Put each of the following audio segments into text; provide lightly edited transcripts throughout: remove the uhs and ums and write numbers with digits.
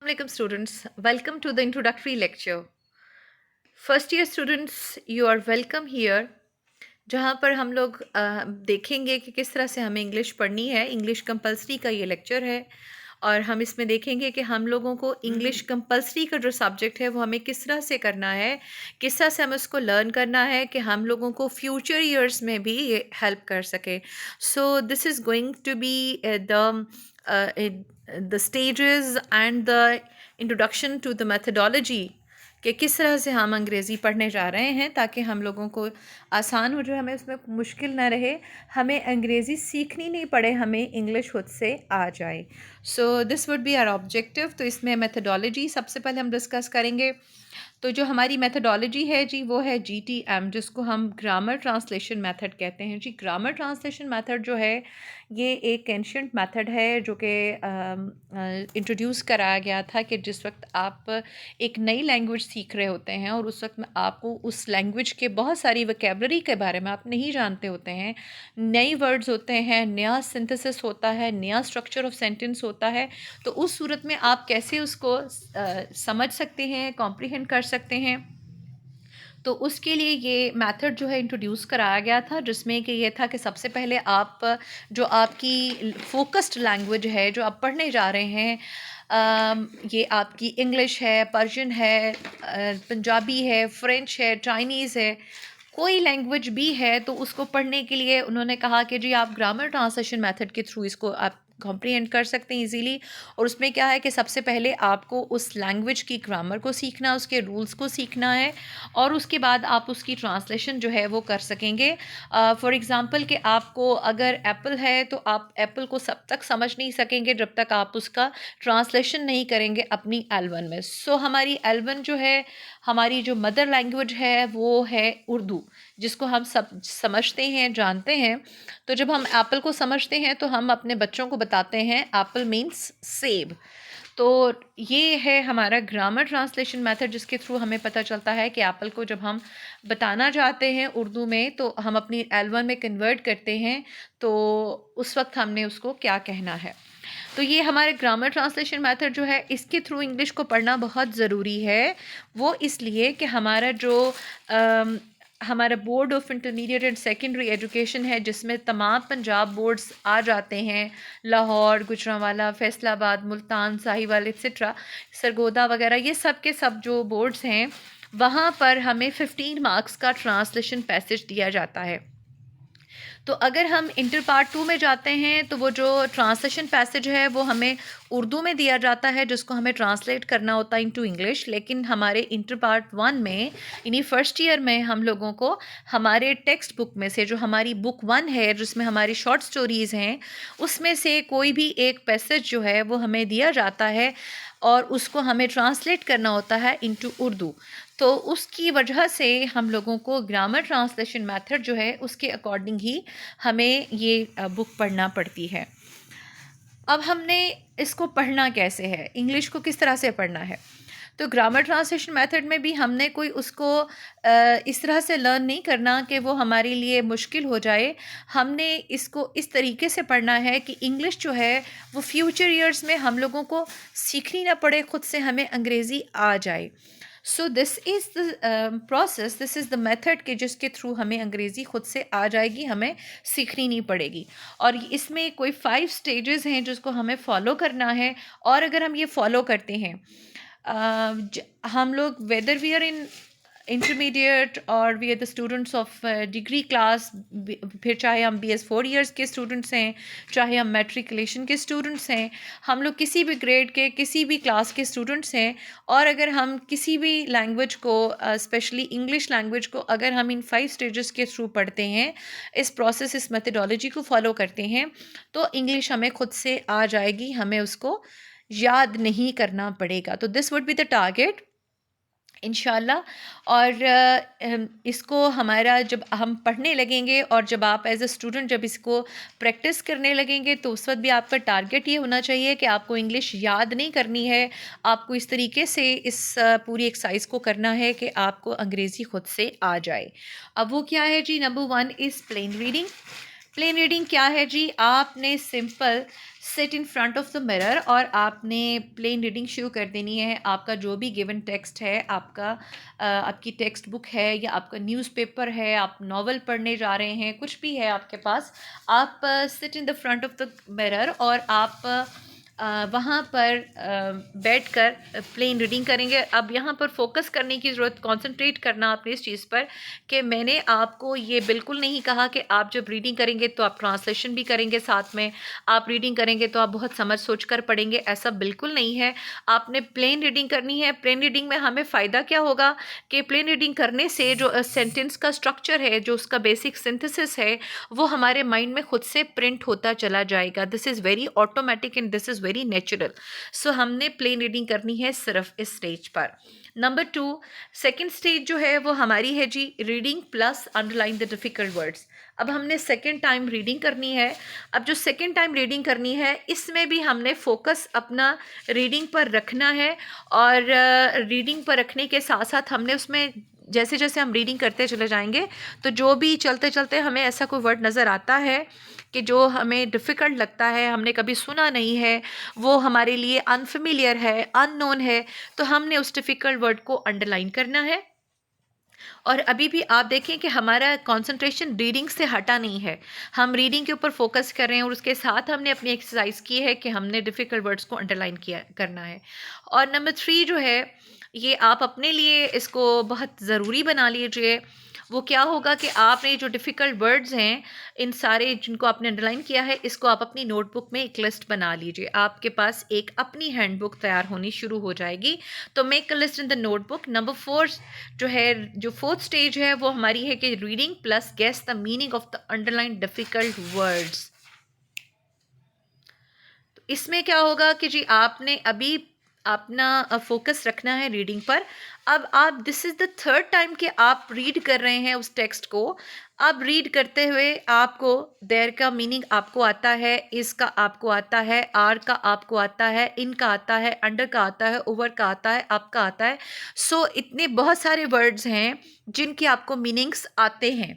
Assalamualaikum students, welcome to the introductory lecture. First year students, you are welcome here. जहाँ पर हम लोग देखेंगे कि किस तरह से हमें इंग्लिश पढ़नी है। इंग्लिश कंपलसरी का ये लेक्चर है और हम इसमें देखेंगे कि हम लोगों को इंग्लिश कंपलसरी का जो सब्जेक्ट है वो हमें किस तरह से करना है, किस तरह से हमें उसको लर्न करना है कि हम लोगों को फ्यूचर ईयर्स में भी ये हेल्प कर सके. So this is going to be the stages and the introduction to the methodology कि किस तरह से हम अंग्रेज़ी पढ़ने जा रहे हैं ताकि हम लोगों को आसान हो जाए, हमें उसमें मुश्किल ना रहे, हमें अंग्रेज़ी सीखनी नहीं पड़े, हमें इंग्लिश खुद से आ जाए. So this would be our objective. तो इसमें मेथडोलॉजी सबसे पहले हम डिस्कस करेंगे. तो जो हमारी मेथडोलॉजी है जी वो है GTM, जिसको हम ग्रामर ट्रांसलेशन मेथड कहते हैं जी. ग्रामर ट्रांसलेशन मेथड जो है ये एक एंशियंट मेथड है जो कि इंट्रोड्यूस कराया गया था कि जिस वक्त आप एक नई लैंग्वेज सीख रहे होते हैं और उस वक्त में आपको उस लैंग्वेज के बहुत सारी वोकैबुलरी के बारे में आप नहीं जानते होते हैं, नई वर्ड्स होते हैं, नया सिंथेसिस होता है, नया स्ट्रक्चर ऑफ सेंटेंस होता है, तो उस सूरत में आप कैसे उसको समझ सकते हैं, कॉम्प्रिहेंड कर सकते हैं. तो उसके लिए ये मेथड जो है इंट्रोड्यूस कराया गया था, जिसमें कि ये था कि सबसे पहले आप जो आपकी फोकस्ड लैंग्वेज है जो आप पढ़ने जा रहे हैं, ये आपकी इंग्लिश है, पर्शियन है, पंजाबी है, फ्रेंच है, चाइनीज़ है, कोई लैंग्वेज भी है, तो उसको पढ़ने के लिए उन्होंने कहा कि जी आप ग्रामर ट्रांसलेशन मेथड के थ्रू इसको आप कॉम्प्रिहेंड कर सकते हैं इजीली. और उसमें क्या है कि सबसे पहले आपको उस लैंग्वेज की ग्रामर को सीखना, उसके रूल्स को सीखना है और उसके बाद आप उसकी ट्रांसलेशन जो है वो कर सकेंगे. फॉर एग्ज़ाम्पल कि आपको अगर एप्पल है तो आप एप्पल को सब तक समझ नहीं सकेंगे जब तक आप उसका ट्रांसलेशन नहीं करेंगे अपनी L1 में. सो हमारी L1 जो है, हमारी जो मदर लैंग्वेज है वो है उर्दू, जिसको हम सब समझते हैं, जानते हैं. तो जब हम एप्पल को समझते हैं तो हम अपने बच्चों को बताते हैं एप्पल मीन्स सेब. तो ये है हमारा ग्रामर ट्रांसलेशन मेथड, जिसके थ्रू हमें पता चलता है कि एप्पल को जब हम बताना चाहते हैं उर्दू में तो हम अपनी L1 में कन्वर्ट करते हैं, तो उस वक्त हमने उसको क्या कहना है. तो ये हमारे ग्रामर ट्रांसलेशन मेथड जो है इसके थ्रू इंग्लिश को पढ़ना बहुत ज़रूरी है. वो इसलिए कि हमारा जो हमारा board of intermediate and secondary education है, जिसमें तमाम पंजाब बोर्ड्स आ जाते हैं, लाहौर, गुजरांवाला, फैसलाबाद, मुल्तान, साहिवाल एक्सेट्रा, सरगोदा वगैरह, ये सब के सब जो बोर्ड्स हैं वहाँ पर हमें 15 मार्क्स का ट्रांसलेशन पैसेज दिया जाता है. तो अगर हम इंटर पार्ट 2 में जाते हैं तो वो जो ट्रांसलेशन पैसेज है वो हमें उर्दू में दिया जाता है, जिसको हमें ट्रांसलेट करना होता है इनटू इंग्लिश. लेकिन हमारे इंटर पार्ट 1 में यानी फर्स्ट ईयर में हम लोगों को हमारे टेक्स्ट बुक में से, जो हमारी बुक 1 है जिसमें हमारी शॉर्ट स्टोरीज़ हैं, उसमें से कोई भी एक पैसेज जो है वो हमें दिया जाता है और उसको हमें ट्रांसलेट करना होता है इनटू उर्दू. तो उसकी वजह से हम लोगों को ग्रामर ट्रांसलेशन मेथड जो है उसके अकॉर्डिंग ही हमें ये बुक पढ़ना पड़ती है. अब हमने इसको पढ़ना कैसे है, इंग्लिश को किस तरह से पढ़ना है. तो ग्रामर ट्रांसलेशन मेथड में भी हमने कोई उसको इस तरह से लर्न नहीं करना कि वो हमारे लिए मुश्किल हो जाए. हमने इसको इस तरीके से पढ़ना है कि इंग्लिश जो है वो फ्यूचर ईयर्स में हम लोगों को सीखनी ना पड़े, खुद से हमें अंग्रेज़ी आ जाए. So this is the process, this is the method कि जिसके थ्रू हमें अंग्रेज़ी खुद से आ जाएगी, हमें सीखनी नहीं पड़ेगी. और इसमें कोई 5 स्टेजेस हैं जिसको हमें फॉलो करना है. और अगर हम ये फॉलो करते हैं, हम लोग whether we are in intermediate और we are the students of degree class, फिर चाहे हम BS 4 ईयर्स के स्टूडेंट्स हैं, चाहे हम मैट्रिकुलेशन के स्टूडेंट्स हैं, हम लोग किसी भी ग्रेड के, किसी भी क्लास के स्टूडेंट्स हैं, और अगर हम किसी भी लैंग्वेज को, स्पेशली इंग्लिश लैंग्वेज को, अगर हम इन 5 स्टेजेस के थ्रू पढ़ते हैं, इस प्रोसेस, इस मेथडोलॉजी को फॉलो करते हैं, तो इंग्लिश हमें खुद से आ जाएगी, हमें उसको याद नहीं करना पड़ेगा. तो this would be the target इंशाल्लाह. और इसको हमारा जब हम पढ़ने लगेंगे और जब आप एज अ स्टूडेंट जब इसको प्रैक्टिस करने लगेंगे तो उस वक्त भी आपका टारगेट ये होना चाहिए कि आपको इंग्लिश याद नहीं करनी है, आपको इस तरीके से इस पूरी एक्सरसाइज को करना है कि आपको अंग्रेज़ी खुद से आ जाए. अब वो क्या है जी, number 1 is plain reading. Plain reading क्या है जी? आपने simple sit in front of the mirror और आपने प्लेन रीडिंग शुरू कर देनी है। आपका जो भी गिवन टेक्स्ट है, आपकी टेक्स्ट बुक है या आपका न्यूज़पेपर है, आप नॉवल पढ़ने जा रहे हैं, कुछ भी है आपके पास, आप sit in the front of the mirror और आप वहाँ पर बैठकर प्लेन रीडिंग करेंगे। अब यहाँ पर फोकस करने की ज़रूरत, कंसंट्रेट करना आपने इस चीज़ पर कि मैंने आपको ये बिल्कुल नहीं कहा कि आप जब रीडिंग करेंगे तो आप ट्रांसलेशन भी करेंगे, साथ में आप रीडिंग करेंगे तो आप बहुत समझ सोच कर पढ़ेंगे, ऐसा बिल्कुल नहीं है। आपने प्लेन रीडिंग करनी है। प्लेन रीडिंग में हमें फ़ायदा क्या होगा कि प्लेन रीडिंग करने से जो सेंटेंस का स्ट्रक्चर है, जो उसका बेसिक सिंथेसिस है, वो हमारे माइंड में खुद से प्रिंट होता चला जाएगा। This is very automatic and this is very natural. So हमने प्लेन रीडिंग करनी है सिर्फ इस स्टेज पर। नंबर 2, सेकेंड स्टेज जो है वो हमारी है जी reading plus underline the difficult words. अब हमने सेकेंड टाइम रीडिंग करनी है। अब जो सेकेंड टाइम रीडिंग करनी है, इसमें भी हमने फोकस अपना रीडिंग पर रखना है और रीडिंग पर रखने के साथ साथ हमने उसमें जैसे जैसे हम रीडिंग करते चले जाएंगे तो जो भी चलते चलते हमें ऐसा कोई वर्ड नज़र आता है कि जो हमें डिफ़िकल्ट लगता है, हमने कभी सुना नहीं है, वो हमारे लिए अनफेमिलियर है, अननोन है, तो हमने उस डिफ़िकल्ट वर्ड को अंडरलाइन करना है। और अभी भी आप देखें कि हमारा कंसंट्रेशन रीडिंग से हटा नहीं है, हम रीडिंग के ऊपर फोकस कर रहे हैं और उसके साथ हमने अपनी एक्सरसाइज की है कि हमने डिफ़िकल्ट वर्ड्स को अंडरलाइन किया करना है। और नंबर 3 जो है, ये आप अपने लिए इसको बहुत ज़रूरी बना लीजिए। वो क्या होगा कि आपने जो डिफ़िकल्ट वर्ड्स हैं, इन सारे जिनको आपने अंडरलाइन किया है, इसको आप अपनी नोटबुक में एक लिस्ट बना लीजिए। आपके पास एक अपनी हैंडबुक तैयार होनी शुरू हो जाएगी। तो make a list in the notebook. Number 4 जो है, जो फोर्थ स्टेज है, वो हमारी है कि reading plus guess the meaning of the underline difficult words. तो इसमें क्या होगा कि जी आपने अभी अपना फोकस रखना है रीडिंग पर। अब आप, this is the third time कि आप रीड कर रहे हैं उस टेक्स्ट को। अब रीड करते हुए आपको देयर का मीनिंग आपको आता है, इस का आपको आता है, आर का आपको आता है, इन का आता है, अंडर का आता है, ओवर का आता है, अप का आता है। सो इतने बहुत सारे वर्ड्स हैं जिनके आपको मीनिंग्स आते हैं।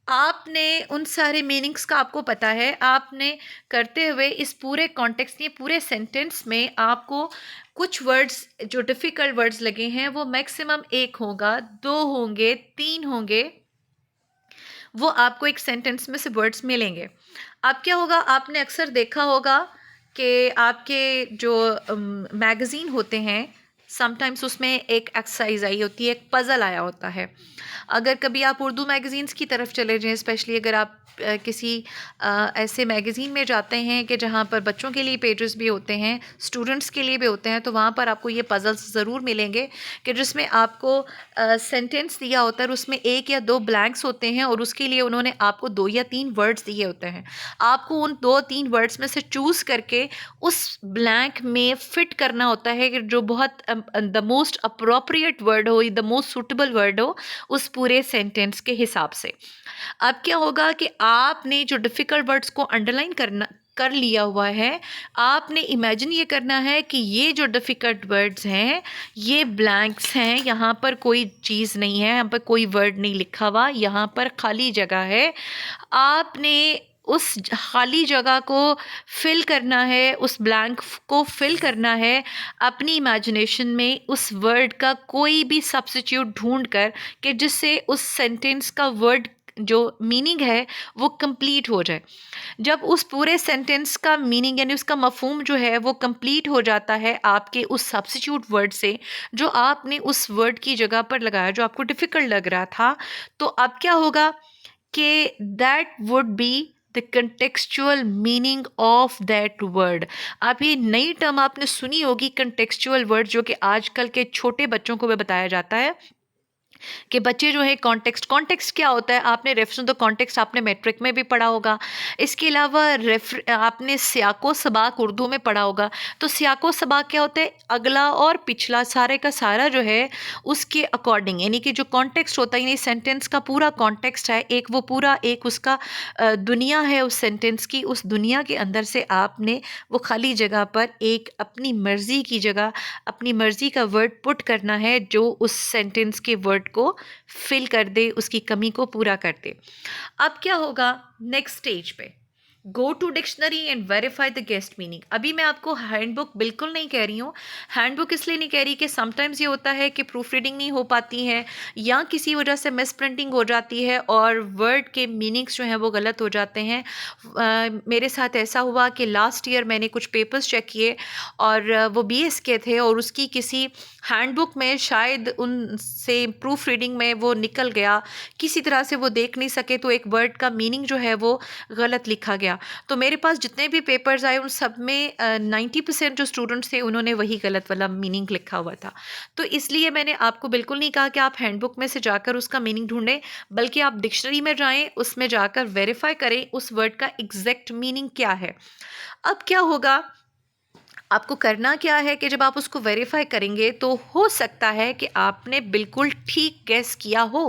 आपने उन सारे मीनिंग्स का आपको पता है, आपने करते हुए इस पूरे कॉन्टेक्स्ट, ये पूरे सेंटेंस में आपको कुछ वर्ड्स जो डिफ़िकल्ट वर्ड्स लगे हैं, वो मैक्सिमम 1 होगा, 2 होंगे, 3 होंगे, वो आपको एक सेंटेंस में से वर्ड्स मिलेंगे। अब क्या होगा, आपने अक्सर देखा होगा कि आपके जो मैगज़ीन होते हैं, समटाइम्स उसमें एक एक्सरसाइज आई होती है, एक पज़ल आया होता है। अगर कभी आप उर्दू मैगज़ीन्स की तरफ चले जाएँ, स्पेशली अगर आप किसी ऐसे मैगज़ीन में जाते हैं कि जहाँ पर बच्चों के लिए पेजेस भी होते हैं, स्टूडेंट्स के लिए भी होते हैं, तो वहाँ पर आपको ये पज़ल्स ज़रूर मिलेंगे कि जिसमें आपको सेंटेंस दिया होता है और उसमें 1 या 2 ब्लैंक्स होते हैं और उसके लिए उन्होंने आपको 2 या 3 वर्ड्स दिए होते हैं। आपको उन 2-3 वर्ड्स में से चूज़ करके उस ब्लैंक में फ़िट करना होता है कि जो बहुत द मोस्ट अप्रोप्रिएट वर्ड हो, द मोस्ट सूटेबल वर्ड हो उस पूरे सेंटेंस के हिसाब से। अब क्या होगा कि आपने जो डिफ़िकल्ट वर्ड्स को अंडरलाइन कर लिया हुआ है, आपने इमेजिन ये करना है कि ये जो डिफ़िकल्ट वर्ड्स हैं, ये ब्लैंक्स हैं, यहाँ पर कोई चीज़ नहीं है, यहाँ पर कोई वर्ड नहीं लिखा हुआ, यहाँ पर खाली जगह है। आपने उस खाली जगह को फिल करना है, उस ब्लैंक को फिल करना है अपनी इमेजिनेशन में, उस वर्ड का कोई भी सब्स्टिट्यूट ढूंढ कर कि जिससे उस सेंटेंस का वर्ड जो मीनिंग है वो कंप्लीट हो जाए। जब उस पूरे सेंटेंस का मीनिंग यानी उसका मफहूम जो है वो कंप्लीट हो जाता है आपके उस सब्स्टिट्यूट वर्ड से, जो आपने उस वर्ड की जगह पर लगाया, जो आपको डिफ़िकल्ट लग रहा था, तो अब क्या होगा कि that would be the contextual meaning of that word. आप ये नई टर्म आपने सुनी होगी, कंटेक्चुअल वर्ड, जो कि आजकल के छोटे बच्चों को भी बताया जाता है कि बच्चे जो है कॉन्टेक्स्ट क्या होता है, आपने रेफरेंस द कॉन्टेक्स्ट आपने मैट्रिक में भी पढ़ा होगा। इसके अलावा आपने सियाको सबाक उर्दू में पढ़ा होगा। तो सियाको सबाक क्या होता है, अगला और पिछला सारे का सारा जो है उसके अकॉर्डिंग, यानी कि जो कॉन्टेक्स्ट होता है, यानी सेंटेंस का पूरा कॉन्टेक्स्ट है एक, वो पूरा एक उसका दुनिया है उस सेंटेंस की, उस दुनिया के अंदर से आपने वो खाली जगह पर एक अपनी मर्ज़ी की जगह अपनी मर्ज़ी का वर्ड पुट करना है जो उस सेंटेंस के वर्ड को फिल कर दे, उसकी कमी को पूरा कर दे। अब क्या होगा नेक्स्ट स्टेज पे, go to dictionary and verify the guessed meaning. अभी मैं आपको हैंडबुक बिल्कुल नहीं कह रही हूँ। हैंडबुक इसलिए नहीं कह रही कि समटाइम्स ये होता है कि प्रूफ रीडिंग नहीं हो पाती है या किसी वजह से मिस प्रिंटिंग हो जाती है और वर्ड के मीनिंग्स जो हैं वो गलत हो जाते हैं। मेरे साथ ऐसा हुआ कि लास्ट ईयर मैंने कुछ पेपर्स चेक किए और वो बीएस के थे और उसकी किसी हैंडबुक में शायद उनसे प्रूफ रीडिंग में वो निकल गया, किसी तरह से वो देख नहीं सके, तो एक वर्ड का मीनिंग जो है वो गलत लिखा गया। तो मेरे पास जितने भी पेपर्स आए उन सब में 90% जो स्टूडेंट्स थे उन्होंने वही गलत वाला मीनिंग लिखा हुआ था। तो इसलिए मैंने आपको बिल्कुल नहीं कहा कि आप हैंडबुक में से जाकर उसका मीनिंग ढूंढें, बल्कि आप डिक्शनरी में जाएं, उसमें जाकर वेरीफाई करें उस वर्ड का एग्जैक्ट मीनिंग क्या है। अब क्या होगा, आपको करना क्या है कि जब आप उसको वेरीफाई करेंगे तो हो सकता है कि आपने बिल्कुल ठीक गेस किया हो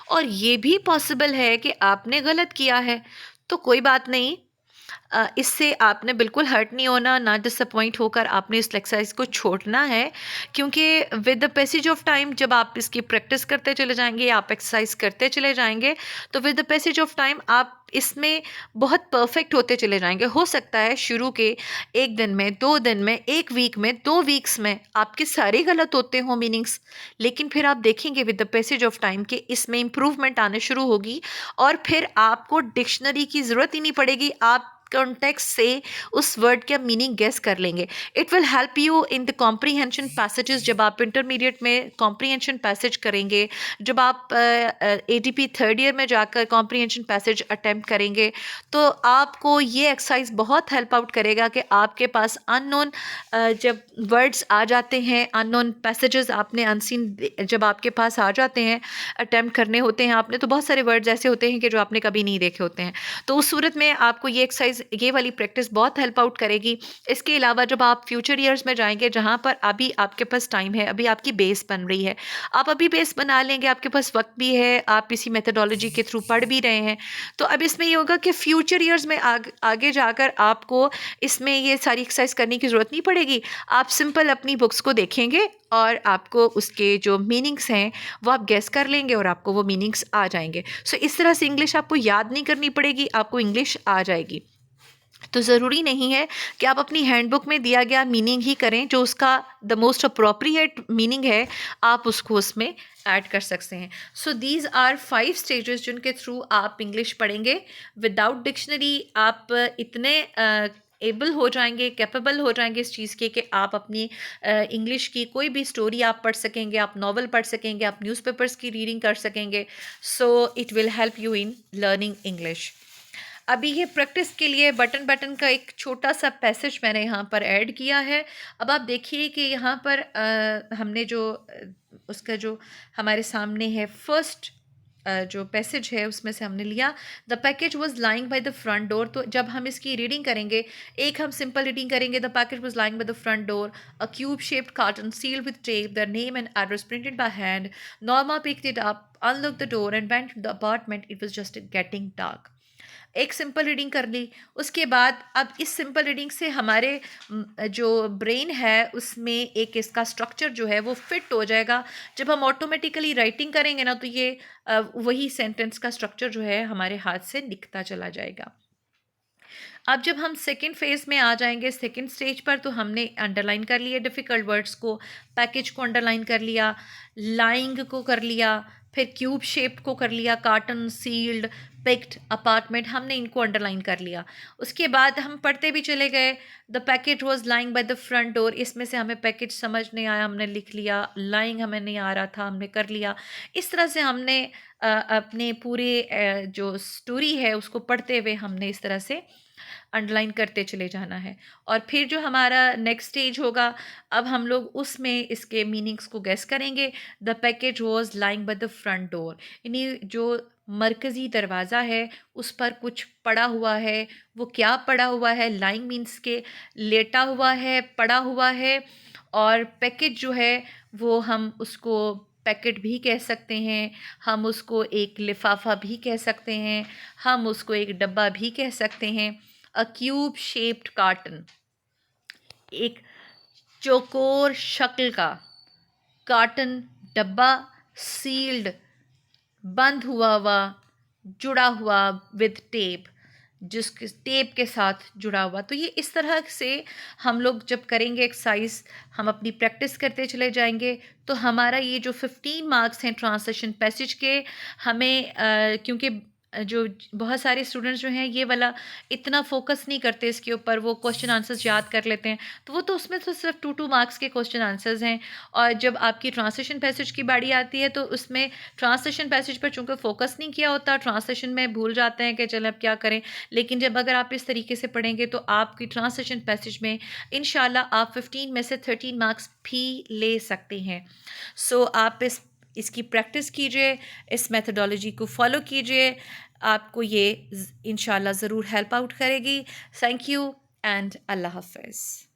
और ये भी पॉसिबल है कि आपने गलत किया है। तो कोई बात नहीं, इससे आपने बिल्कुल हर्ट नहीं होना, ना डिसअपॉइंट होकर आपने इस एक्सरसाइज को छोड़ना है, क्योंकि with the passage of time जब आप इसकी प्रैक्टिस करते चले जाएंगे, आप एक्सरसाइज करते चले जाएंगे, तो with the passage of time आप इसमें बहुत परफेक्ट होते चले जाएंगे। हो सकता है शुरू के 1 दिन में, 2 दिन में, 1 वीक में, 2 वीक्स में आपके सारे गलत होते हों मीनिंग्स, लेकिन फिर आप देखेंगे with the passage of time कि इसमें इम्प्रूवमेंट आने शुरू होगी और फिर आपको डिक्शनरी की ज़रूरत ही नहीं पड़ेगी, आप कॉन्टेक्स्ट से उस वर्ड का मीनिंग गेस कर लेंगे। It will help you in the comprehension passages. जब आप इंटरमीडिएट में कॉम्प्रीहेंशन पैसेज करेंगे, जब आप एडीपी थर्ड ईयर में जाकर कॉम्प्रीहेंशन पैसेज अटेम्प्ट करेंगे, तो आपको ये एक्सरसाइज बहुत हेल्प आउट करेगा कि आपके पास अननोन जब वर्ड्स आ जाते हैं, अननोन पैसेजेस आपने अनसीन जब आपके पास आ जाते हैं, अटेम्प्ट करने होते हैं आपने, तो बहुत सारे वर्ड्स ऐसे होते हैं कि जो आपने कभी नहीं देखे होते हैं। तो उस सूरत में आपको ये एक्सरसाइज, ये वाली प्रैक्टिस बहुत हेल्प आउट करेगी। इसके अलावा जब आप फ्यूचर ईयर्स में जाएंगे, जहाँ पर अभी आपके पास टाइम है, अभी आपकी बेस बन रही है, आप अभी बेस बना लेंगे, आपके पास वक्त भी है, आप इसी मेथोडोलॉजी के थ्रू पढ़ भी रहे हैं, तो अब इसमें ये होगा कि फ्यूचर ईयर्स में आगे जाकर आपको इसमें ये सारी एक्सरसाइज करने की ज़रूरत नहीं पड़ेगी। आप सिंपल अपनी बुक्स को देखेंगे और आपको उसके जो मीनिंग्स हैं वो आप गेस कर लेंगे और आपको वो मीनिंग्स आ जाएंगे। सो इस तरह से इंग्लिश आपको याद नहीं करनी पड़ेगी, आपको इंग्लिश आ जाएगी। तो ज़रूरी नहीं है कि आप अपनी हैंडबुक में दिया गया मीनिंग ही करें, जो उसका द मोस्ट अप्रोप्रिएट मीनिंग है आप उसको उसमें ऐड कर सकते हैं। सो दीज आर 5 स्टेजेस जिनके थ्रू आप इंग्लिश पढ़ेंगे। विदाउट डिक्शनरी आप इतने एबल हो जाएंगे, कैपेबल हो जाएंगे इस चीज़ के कि आप अपनी इंग्लिश की कोई भी स्टोरी आप पढ़ सकेंगे, आप नॉवल पढ़ सकेंगे, आप न्यूज़पेपर्स की रीडिंग कर सकेंगे। So it will help you in learning English. अभी ये प्रैक्टिस के लिए बटन का एक छोटा सा पैसेज मैंने यहाँ पर ऐड किया है। अब आप देखिए कि यहाँ पर हमने जो उसका जो हमारे सामने है फर्स्ट जो पैसेज है उसमें से हमने लिया, the package was lying by the front door. तो जब हम इसकी रीडिंग करेंगे, एक हम सिंपल रीडिंग करेंगे, the package was lying by the front door, a cube shaped carton sealed with tape, their name and address printed by hand. Norma picked it up, unlocked the door and went to the apartment. It was just getting dark. एक simple reading कर ली। उसके बाद अब इस simple reading से हमारे जो brain है उसमें एक इसका स्ट्रक्चर जो है वो फिट हो जाएगा। जब हम ऑटोमेटिकली राइटिंग करेंगे ना, तो ये वही सेंटेंस का स्ट्रक्चर जो है हमारे हाथ से निकलता चला जाएगा। अब जब हम सेकेंड फेज में आ जाएंगे, सेकेंड स्टेज पर, तो हमने अंडरलाइन कर लिया डिफ़िकल्ट वर्ड्स को, पैकेज को अंडरलाइन कर लिया, लाइंग को कर लिया, फिर क्यूब शेप को कर लिया, कार्टन, सील्ड, पिक्ड, अपार्टमेंट, हमने इनको अंडरलाइन कर लिया। उसके बाद हम पढ़ते भी चले गए, the package was lying by the front door, इसमें से हमें पैकेज समझ नहीं आया, हमने लिख लिया, लाइंग हमें नहीं आ रहा था, हमने कर लिया। इस तरह से हमने अपने पूरे जो स्टोरी है उसको पढ़ते हुए हमने इस तरह से अंडरलाइन करते चले जाना है। और फिर जो हमारा नेक्स्ट स्टेज होगा, अब हम लोग उसमें इसके मीनिंग्स को गेस करेंगे। The package was lying by the front door, यानी जो मरकज़ी दरवाज़ा है उस पर कुछ पड़ा हुआ है। वो क्या पड़ा हुआ है? लाइंग मीन्स के लेटा हुआ है, पड़ा हुआ है। और पैकेज जो है वो हम उसको पैकेट भी कह सकते हैं, हम उसको एक लिफाफा भी कह सकते हैं, हम उसको एक डब्बा भी कह सकते हैं। अ क्यूब शेप्ड कार्टन, एक चौकोर शक्ल का कार्टन, डब्बा सील्ड, बंद हुआ हुआ, जुड़ा हुआ विद टेप, जिसके टेप के साथ जुड़ा हुआ। तो ये इस तरह से हम लोग जब करेंगे एक्सरसाइज, हम अपनी प्रैक्टिस करते चले जाएंगे, तो हमारा ये जो 15 मार्क्स हैं ट्रांसलेशन पैसेज के, हमें क्योंकि जो बहुत सारे स्टूडेंट्स जो हैं ये वाला इतना फोकस नहीं करते इसके ऊपर, वो क्वेश्चन आंसर्स याद कर लेते हैं, तो वो तो उसमें तो सिर्फ 2 मार्क्स के क्वेश्चन आंसर्स हैं। और जब आपकी ट्रांसलेशन पैसेज की बारी आती है तो उसमें ट्रांसलेशन पैसेज पर चूंकि फोकस नहीं किया होता, ट्रांसलेशन में भूल जाते हैं कि चलें अब क्या करें। लेकिन जब अगर आप इस तरीके से पढ़ेंगे तो आपकी ट्रांसलेशन पैसेज में इंशाल्लाह आप 15 में से 13 मार्क्स भी ले सकते हैं। सो आप इसकी प्रैक्टिस कीजिए, इस मेथडोलॉजी को फॉलो कीजिए, आपको ये इंशाल्लाह ज़रूर हेल्प आउट करेगी। थैंक यू एंड अल्लाह हाफ़िज़।